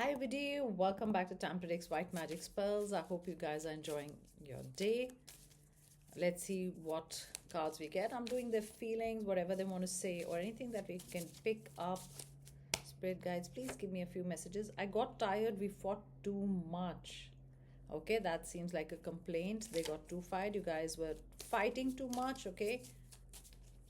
Hi, Vidi. Welcome back to Tam Predicts White Magic Spells. I hope you guys are enjoying your day. Let's see what cards we get. I'm doing their feelings, whatever they want to say, or anything that we can pick up. Spirit guides, please give me a few messages. I got tired. We fought too much. Okay, that seems like a complaint. They got too fired. You guys were fighting too much. Okay,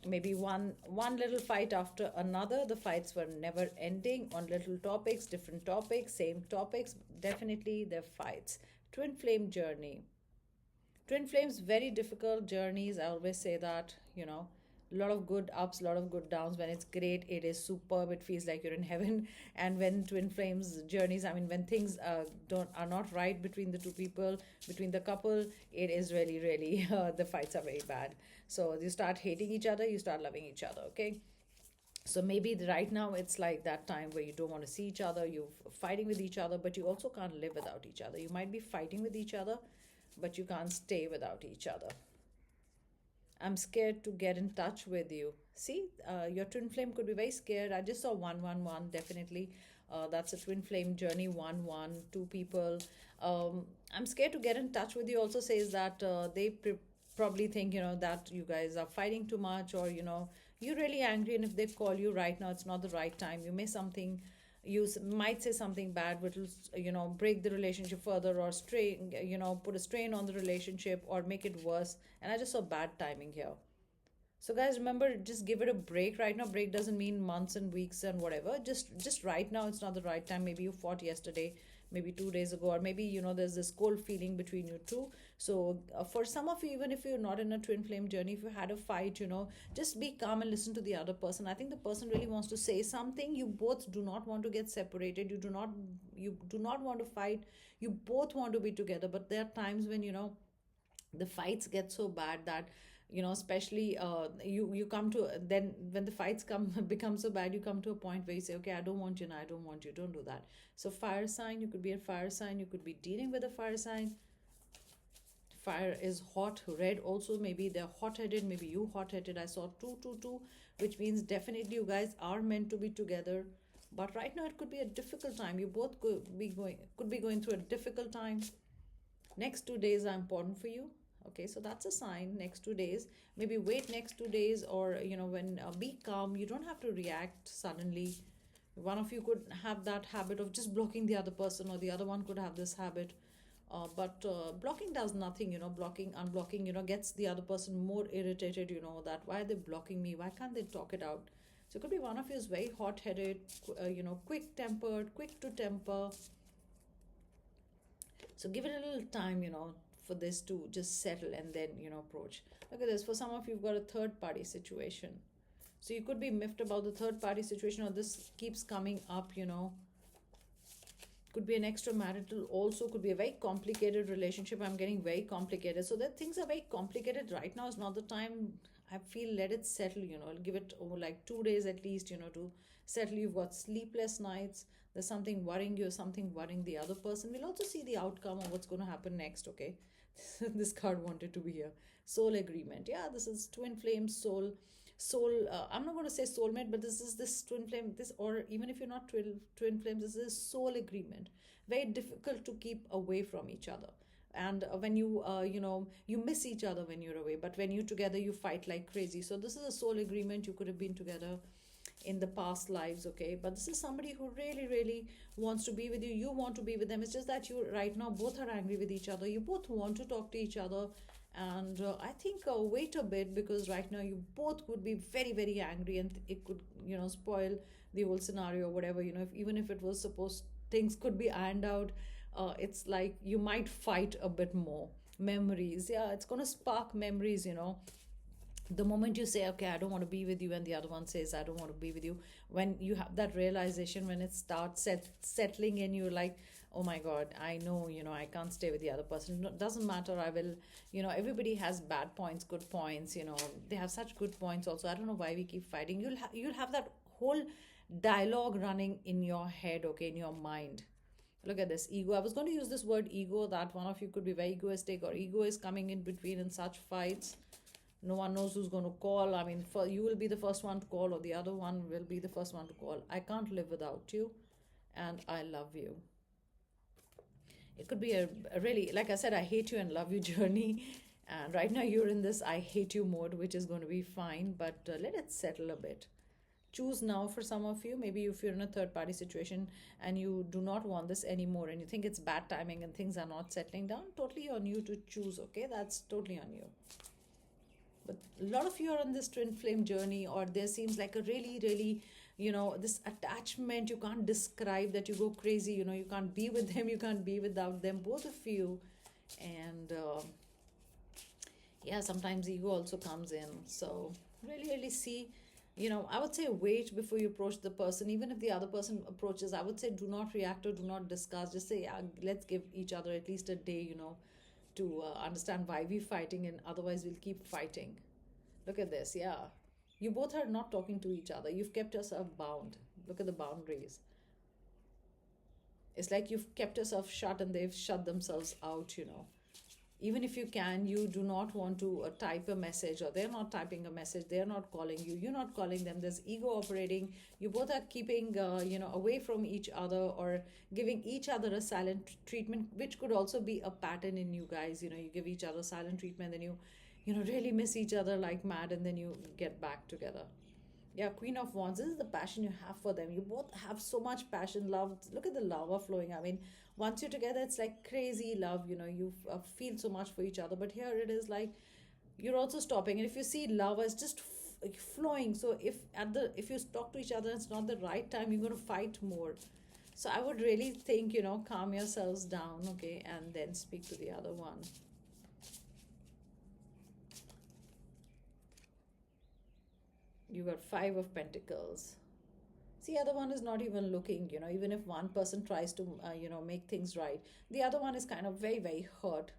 maybe one little fight after another. The fights were never ending on little topics, different topics, same topics. Definitely their fights. Twin flame journey. Twin flames, very difficult journeys. I always say that, a lot of good ups, a lot of good downs. When it's great, it is superb. It feels like you're in heaven. And when twin flames journeys, I mean, when things don't are not right between the two people, between the couple, it is really, really the fights are very bad. So you start hating each other, you start loving each other. Okay. So maybe right now it's like that time where you don't want to see each other, you're fighting with each other, but you also can't live without each other. You might be fighting with each other, but you can't stay without each other. I'm scared to get in touch with you. See, your twin flame could be very scared. I just saw 111, definitely. That's a twin flame journey, 1 1, two people. I'm scared to get in touch with you also says that probably think, that you guys are fighting too much, or, you're really angry. And if they call you right now, it's not the right time. You may something might say something bad which will break the relationship further, or strain, put a strain on the relationship, or make it worse. And I just saw bad timing here. So guys, remember, just give it a break right now. Break doesn't mean months and weeks and whatever. Just right now, it's not the right time. Maybe you fought yesterday, maybe 2 days ago, or maybe there's this cold feeling between you two. So for some of you, even if you're not in a twin flame journey, if you had a fight, just be calm and listen to the other person. I think the person really wants to say something. You both do not want to get separated. You do not want to fight. You both want to be together. But there are times when the fights get so bad that especially you come to, then when the fights come become so bad, you come to a point where you say, okay, I don't want you and I don't want you, don't do that. So fire sign, you could be a fire sign, you could be dealing with a fire sign. Fire is hot. Red also, maybe they're hot-headed, maybe you hot-headed. I saw 222, which means definitely you guys are meant to be together. But right now it could be a difficult time. You both could be going through a difficult time. Next 2 days are important for you. Okay, so that's a sign. Next 2 days, maybe wait next 2 days, or when be calm. You don't have to react suddenly. One of you could have that habit of just blocking the other person, or the other one could have this habit. But blocking does nothing. Blocking, unblocking, gets the other person more irritated. That why are they blocking me? Why can't they talk it out? So it could be one of you is very hot-headed, quick tempered, quick to temper. So give it a little time, for this to just settle, and then, approach. Look at this. For some of you, you've got a third party situation. So you could be miffed about the third party situation, or this keeps coming up, Could be an extramarital, also could be a very complicated relationship. I'm getting very complicated. So that things are very complicated right now is not the time. I feel let it settle, give it like 2 days at least, to settle. You've got sleepless nights. There's something worrying you, something worrying the other person. We'll also see the outcome of what's going to happen next, okay? This card wanted to be here. Soul agreement. Yeah, this is twin flame soul. I'm not going to say soulmate, but this twin flame, this, or even if you're not twin flames, this is soul agreement. Very difficult to keep away from each other. And when you miss each other when you're away, but when you're together, you fight like crazy. So this is a soul agreement. You could have been together in the past lives, okay? But this is somebody who really, really wants to be with you. You want to be with them. It's just that you right now both are angry with each other. You both want to talk to each other. And I think wait a bit, because right now you both would be very, very angry, and it could spoil the whole scenario, whatever. Even if it was supposed, things could be ironed out. It's like you might fight a bit more. Memories, yeah, it's going to spark memories. The moment you say, okay, I don't want to be with you, and the other one says, I don't want to be with you, when you have that realization, when it starts settling in, you're like, oh my god, I know, I can't stay with the other person. No, doesn't matter, I will. Everybody has bad points, good points. They have such good points also. I don't know why we keep fighting. You'll have that whole dialogue running in your head, okay, in your mind. Look at this ego. I was going to use this word ego, that one of you could be very egoistic, or ego is coming in between in such fights. No one knows who's going to call. I mean, for you will be the first one to call, or the other one will be the first one to call. I can't live without you. and I love you. It could be a really, like I said, I hate you and love you journey. And right now you're in this I hate you mode, which is going to be fine, but let it settle a bit. Choose now for some of you. Maybe if you're in a third party situation and you do not want this anymore and you think it's bad timing and things are not settling down, totally on you to choose, okay? That's totally on you. But a lot of you are on this twin flame journey, or there seems like a really, really, this attachment you can't describe, that you go crazy, you can't be with them, you can't be without them, both of you. And yeah, sometimes ego also comes in. So really, really see, I would say wait before you approach the person. Even if the other person approaches, I would say do not react or do not discuss. Just say, yeah, let's give each other at least a day, to understand why we're fighting, and otherwise we'll keep fighting. Look at this. Yeah, you both are not talking to each other. You've kept yourself bound. Look at the boundaries. It's like you've kept yourself shut and they've shut themselves out. Even if you can, you do not want to type a message, or they're not typing a message, they're not calling you, you're not calling them, there's ego operating. You both are keeping away from each other, or giving each other a silent treatment, which could also be a pattern in you guys. You give each other silent treatment, then you really miss each other like mad, and then you get back together. Yeah, Queen of Wands. This is the passion you have for them. You both have so much passion, love. Look at the lava flowing. I mean, once you're together, it's like crazy love. You feel so much for each other. But here it is like you're also stopping. And if you see lava, it's just flowing. So if you talk to each other, it's not the right time, you're going to fight more. So I would really think, calm yourselves down, okay, and then speak to the other one. You got Five of Pentacles. See, other one is not even looking, even if one person tries to, make things right, the other one is kind of very, very hurt.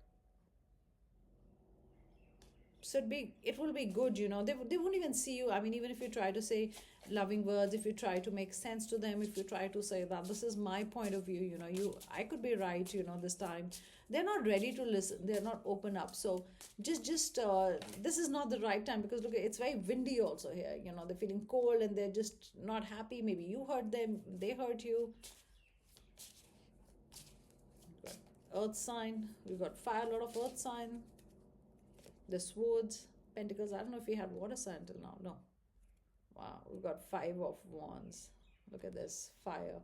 So it will be good, they won't even see you. I mean, even if you try to say loving words, if you try to make sense to them, if you try to say that this is my point of view, I could be right, this time, they're not ready to listen, they're not open up. So just this is not the right time, because look, it's very windy also here, they're feeling cold and they're just not happy. Maybe you hurt them, they hurt you. We've got earth sign, we've got fire, a lot of earth sign. The swords, pentacles. I don't know if we had water sign till now. No. Wow, we've got Five of Wands. Look at this, fire.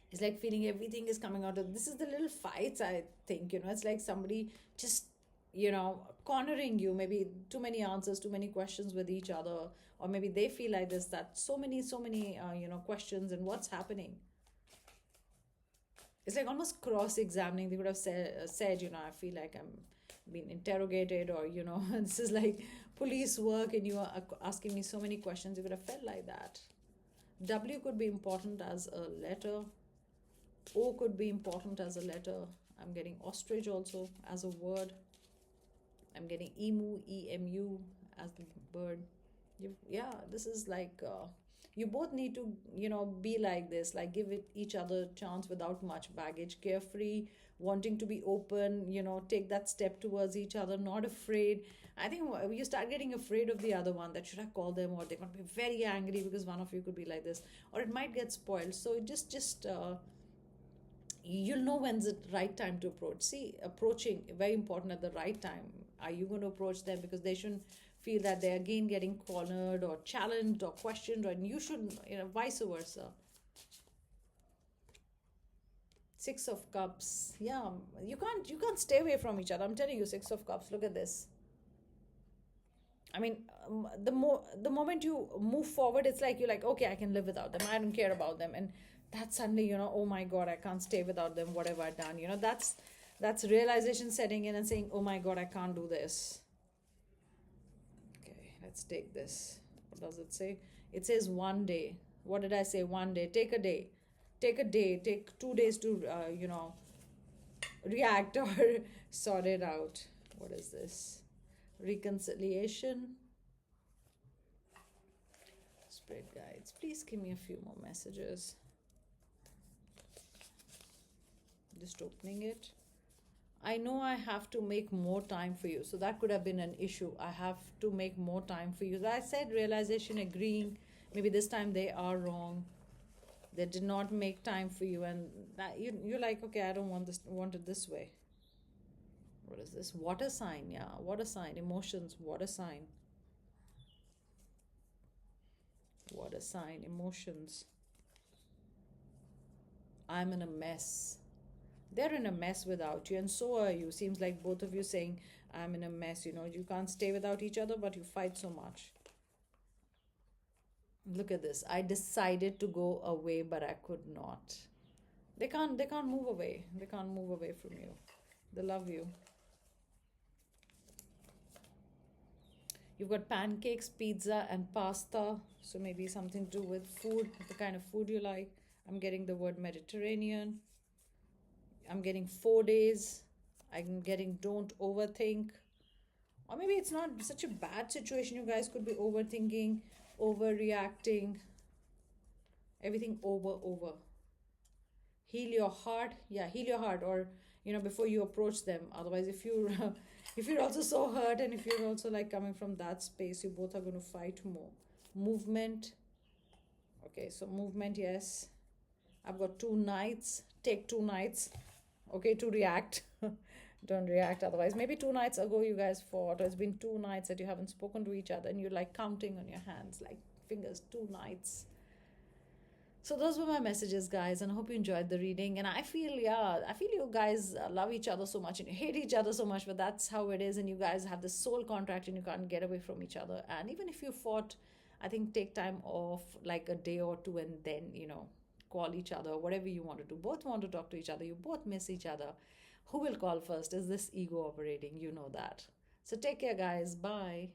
It's like feeling everything is coming out of this. Is the little fights, I think. It's like somebody just, cornering you. Maybe too many answers, too many questions with each other, or maybe they feel like this, that so many, questions, and what's happening. It's like almost cross-examining. They would have said, I feel like I'm being interrogated, or this is like police work and you are asking me so many questions. You would have felt like that. W could be important as a letter. O could be important as a letter. I'm getting ostrich also as a word. I'm getting emu, EMU as the bird. Yeah, this is like you both need to be like this, like give it each other chance without much baggage, carefree, wanting to be open, take that step towards each other, not afraid. I think you start getting afraid of the other one, that should I call them, or they're going to be very angry because one of you could be like this, or it might get spoiled. So just you'll know when's the right time to approach. See, approaching very important at the right time. Are you going to approach them because they shouldn't feel that they're again getting cornered or challenged or questioned, and you shouldn't, vice versa. Six of Cups. Yeah, you can't stay away from each other. I'm telling you, Six of Cups. Look at this. I mean, the moment you move forward, it's like you're like, okay, I can live without them. I don't care about them, and that suddenly, oh my God, I can't stay without them. What have I done? That's realization setting in and saying, oh my God, I can't do this. Okay, let's take this. What does it say? It says one day. What did I say? One day. Take a day. Take a day. Take 2 days to, react or sort it out. What is this? Reconciliation. Spirit guides, please give me a few more messages. Just opening it. I know I have to make more time for you. So that could have been an issue. I have to make more time for you. I said realization, agreeing. Maybe this time they are wrong. They did not make time for you, and that you're like, okay, I don't want this, want it this way. What is this? Water sign, yeah, water sign, emotions, water sign, water sign, emotions. I'm in a mess. They're in a mess without you, and so are you. Seems like both of you saying, I'm in a mess. You know, you can't stay without each other, but you fight so much. Look at this. I decided to go away, but I could not. They can't move away. They can't move away from you. They love you. You've got pancakes, pizza, and pasta. So maybe something to do with food, the kind of food you like. I'm getting the word Mediterranean. I'm getting 4 days. I'm getting don't overthink. Or maybe it's not such a bad situation. You guys could be overthinking, overreacting, everything over. Heal your heart. Yeah, heal your heart, or before you approach them. Otherwise, if you if you're also so hurt, and if you're also like coming from that space, you both are going to fight more. Movement. Okay, so movement, yes. I've got 2 nights. Take 2 nights, okay, to react. Don't react otherwise. Maybe 2 nights ago you guys fought, or it's been 2 nights that you haven't spoken to each other, and you're like counting on your hands, like fingers, 2 nights. So those were my messages, guys, and I hope you enjoyed the reading. And I feel, yeah, I feel you guys love each other so much and you hate each other so much, but that's how it is. And you guys have this soul contract and you can't get away from each other. And even if you fought, I think take time off, like a day or two, and then, call each other, whatever you want to do. Both want to talk to each other. You both miss each other. Who will call first? Is this ego operating? You know that. So take care, guys. Bye.